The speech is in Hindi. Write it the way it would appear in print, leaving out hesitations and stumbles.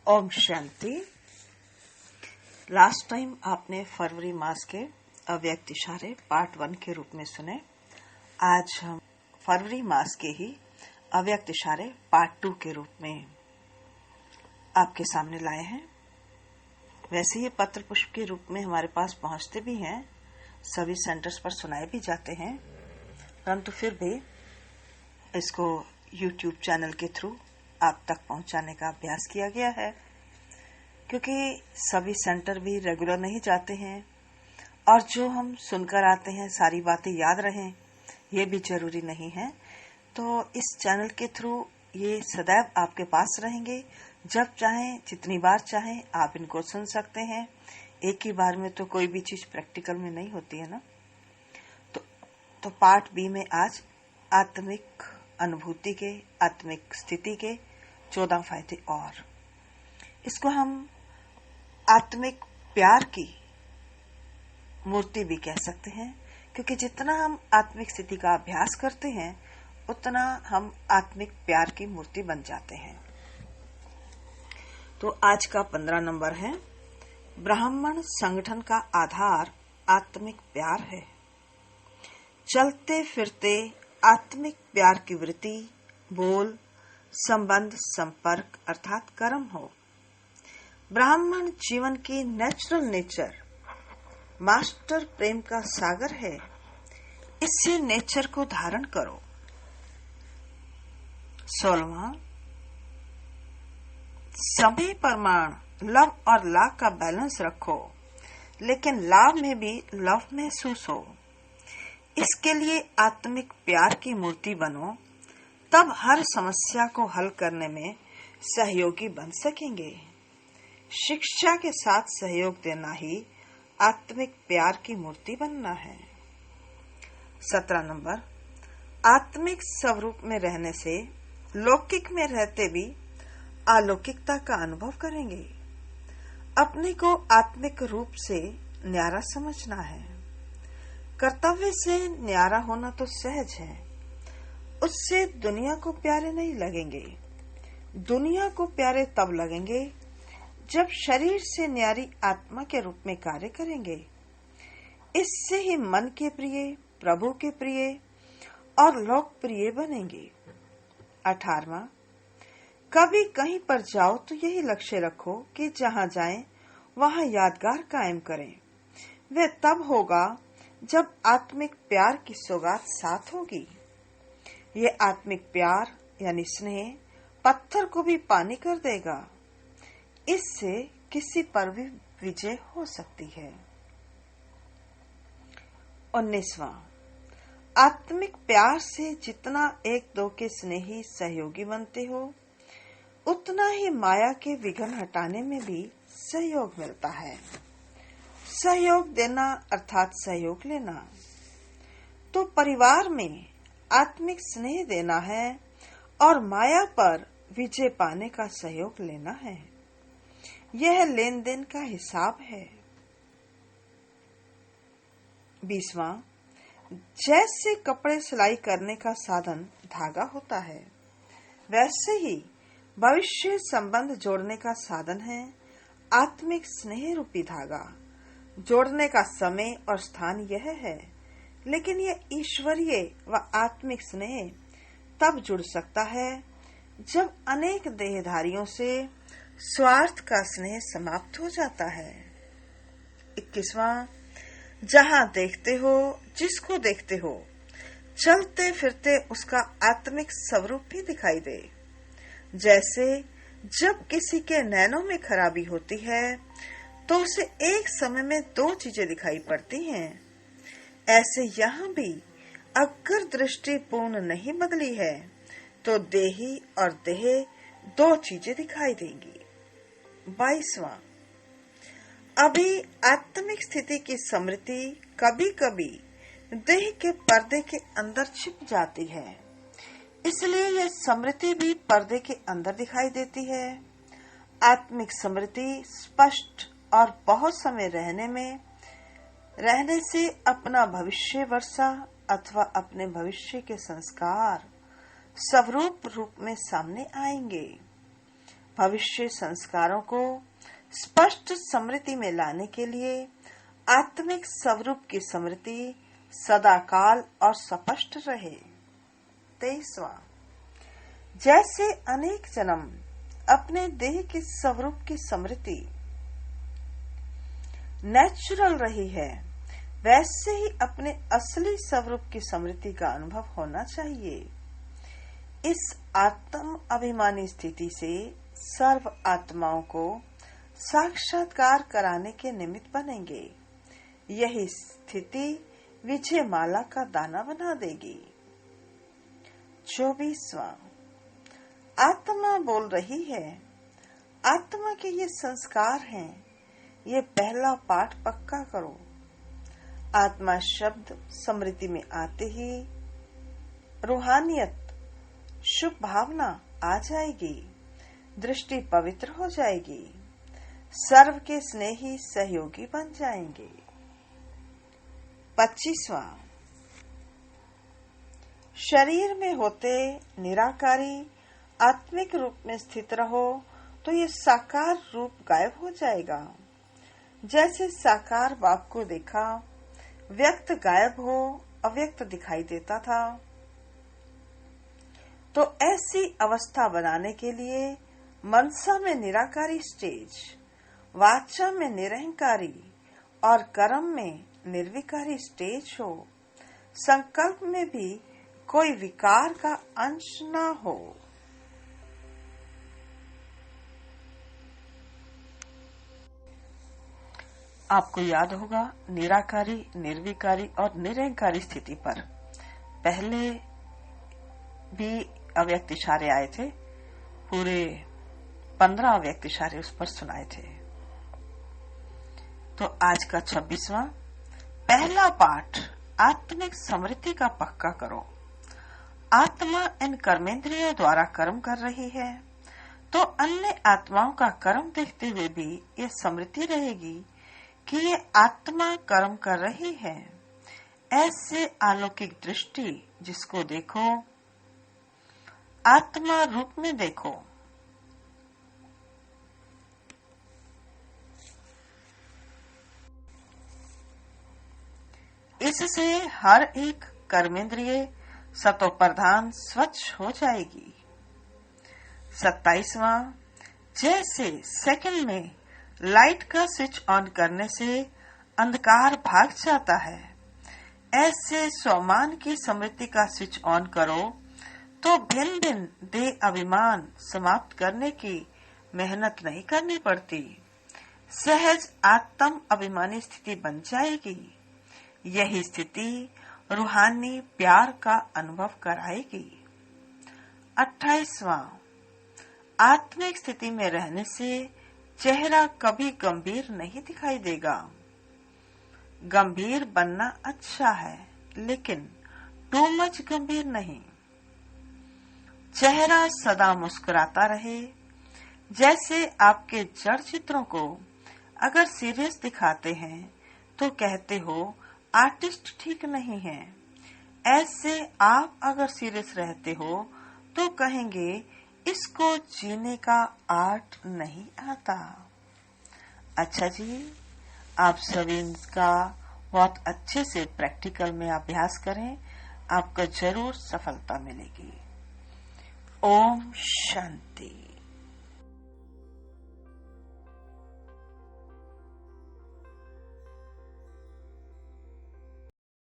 ओम शांति। लास्ट टाइम आपने फरवरी मास के अव्यक्त इशारे पार्ट 1 के रूप में सुने। आज हम फरवरी मास के ही अव्यक्त इशारे पार्ट 2 के रूप में आपके सामने लाए हैं। वैसे ये पत्र पुष्प के रूप में हमारे पास पहुंचते भी हैं, सभी सेंटर्स पर सुनाए भी जाते हैं, परंतु फिर भी इसको YouTube चैनल के थ्रू आप तक पहुंचाने का अभ्यास किया गया है, क्योंकि सभी सेंटर भी रेगुलर नहीं जाते हैं और जो हम सुनकर आते हैं सारी बातें याद रहें ये भी जरूरी नहीं है। तो इस चैनल के थ्रू ये सदैव आपके पास रहेंगे। जब चाहें, जितनी बार चाहें आप इनको सुन सकते हैं। एक ही बार में तो कोई भी चीज प्रैक्टिकल में नहीं होती है ना। तो पार्ट बी में आज आत्मिक अनुभूति के, आत्मिक स्थिति के 14 फायदे और इसको हम आत्मिक प्यार की मूर्ति भी कह सकते हैं, क्योंकि जितना हम आत्मिक स्थिति का अभ्यास करते हैं उतना हम आत्मिक प्यार की मूर्ति बन जाते हैं। तो आज का 15 नंबर है, ब्राह्मण संगठन का आधार आत्मिक प्यार है। चलते फिरते आत्मिक प्यार की वृत्ति, बोल, संबंध, संपर्क अर्थात कर्म हो। ब्राह्मण जीवन की नेचुरल नेचर मास्टर प्रेम का सागर है। इससे नेचर को धारण करो। 16वां, समय प्रमाण लव और ला का बैलेंस रखो, लेकिन लाभ में भी लव महसूस हो। इसके लिए आत्मिक प्यार की मूर्ति बनो, तब हर समस्या को हल करने में सहयोगी बन सकेंगे। शिक्षा के साथ सहयोग देना ही आत्मिक प्यार की मूर्ति बनना है। 17 नंबर, आत्मिक स्वरूप में रहने से लौकिक में रहते भी अलौकिकता का अनुभव करेंगे। अपने को आत्मिक रूप से न्यारा समझना है। कर्तव्य से न्यारा होना तो सहज है, उससे दुनिया को प्यारे नहीं लगेंगे। दुनिया को प्यारे तब लगेंगे जब शरीर से न्यारी आत्मा के रूप में कार्य करेंगे। इससे ही मन के प्रिय, प्रभु के प्रिय और लोक प्रिय बनेंगे। 18वां, कभी कहीं पर जाओ तो यही लक्ष्य रखो कि जहाँ जाएं वहाँ यादगार कायम करें। वह तब होगा जब आत्मिक प्यार की सौगात साथ होगी। ये आत्मिक प्यार यानी स्नेह पत्थर को भी पानी कर देगा। इससे किसी पर भी विजय हो सकती है। 19वां, आत्मिक प्यार से जितना एक दो के स्नेही सहयोगी बनते हो, उतना ही माया के विघ्न हटाने में भी सहयोग मिलता है। सहयोग देना अर्थात सहयोग लेना। तो परिवार में आत्मिक स्नेह देना है और माया पर विजय पाने का सहयोग लेना है। यह लेन देन का हिसाब है। 20वां, जैसे कपड़े सिलाई करने का साधन धागा होता है, वैसे ही भविष्य संबंध जोड़ने का साधन है आत्मिक स्नेह रूपी धागा। जोड़ने का समय और स्थान यह है, लेकिन यह ईश्वरीय व आत्मिक स्नेह तब जुड़ सकता है जब अनेक देहधारियों से स्वार्थ का स्नेह समाप्त हो जाता है। 21वां, जहाँ देखते हो, जिसको देखते हो, चलते फिरते उसका आत्मिक स्वरूप भी दिखाई दे। जैसे जब किसी के नैनों में खराबी होती है तो उसे एक समय में 2 चीजें दिखाई पड़ती हैं, ऐसे यहाँ भी अगर दृष्टि पूर्ण नहीं बदली है तो देही और देह 2 चीजें दिखाई देंगी। 22वां, अभी आत्मिक स्थिति की स्मृति कभी कभी देह के पर्दे के अंदर छिप जाती है, इसलिए यह स्मृति भी पर्दे के अंदर दिखाई देती है। आत्मिक स्मृति स्पष्ट और बहुत समय रहने से अपना भविष्य वर्षा अथवा अपने भविष्य के संस्कार स्वरूप रूप में सामने आएंगे। भविष्य संस्कारों को स्पष्ट स्मृति में लाने के लिए आत्मिक स्वरूप की स्मृति सदाकाल और स्पष्ट रहे। 23वां, जैसे अनेक जन्म अपने देह के स्वरूप की स्मृति नेचुरल रही है, वैसे ही अपने असली स्वरूप की स्मृति का अनुभव होना चाहिए। इस आत्म अभिमानी स्थिति से सर्व आत्माओं को साक्षात्कार कराने के निमित्त बनेंगे। यही स्थिति विजय माला का दाना बना देगी। 24वां, आत्मा बोल रही है। आत्मा के ये संस्कार हैं, ये पहला पाठ पक्का करो। आत्मा शब्द स्मृति में आते ही रूहानियत, शुभ भावना आ जाएगी, दृष्टि पवित्र हो जाएगी, सर्व के स्नेही सहयोगी बन जाएंगे। 25वां, शरीर में होते निराकारी आत्मिक रूप में स्थित रहो तो ये साकार रूप गायब हो जाएगा। जैसे साकार बाप को देखा, व्यक्त गायब हो अव्यक्त दिखाई देता था, तो ऐसी अवस्था बनाने के लिए मनसा में निराकारी स्टेज, वाचा में निरहंकारी और कर्म में निर्विकारी स्टेज हो। संकल्प में भी कोई विकार का अंश न हो। आपको याद होगा, निराकारी, निर्विकारी और निरहंकारी स्थिति पर पहले भी अव्यक्त इशारे आए थे। पूरे 15 अव्यक्त इशारे उस पर सुनाए थे। तो आज का 26वां पहला पाठ, आत्मिक स्मृति का पक्का करो। आत्मा इन कर्मेंद्रियों द्वारा कर्म कर रही है, तो अन्य आत्माओं का कर्म देखते हुए भी ये स्मृति रहेगी कि ये आत्मा कर्म कर रही है। ऐसे अलौकिक दृष्टि जिसको देखो, आत्मा रूप में देखो। इससे हर एक कर्मेंद्रिय सतो प्रधान स्वच्छ हो जाएगी। 27वां, जैसे सेकंड में लाइट का स्विच ऑन करने से अंधकार भाग जाता है, ऐसे स्वमान की स्मृति का स्विच ऑन करो तो भिन्न भिन्न देह अभिमान समाप्त करने की मेहनत नहीं करनी पड़ती। सहज आत्म अभिमानी स्थिति बन जाएगी। यही स्थिति रूहानी प्यार का अनुभव कराएगी। 28वां, आत्मिक स्थिति में रहने से चेहरा कभी गंभीर नहीं दिखाई देगा। गंभीर बनना अच्छा है, लेकिन टू मच गंभीर नहीं। चेहरा सदा मुस्कुराता रहे। जैसे आपके जड़ चित्रों को अगर सीरियस दिखाते हैं तो कहते हो आर्टिस्ट ठीक नहीं है। ऐसे आप अगर सीरियस रहते हो तो कहेंगे इसको जीने का आर्ट नहीं आता। अच्छा जी, आप सभी इसका बहुत अच्छे से प्रैक्टिकल में अभ्यास करें, आपको जरूर सफलता मिलेगी। ओम शांति।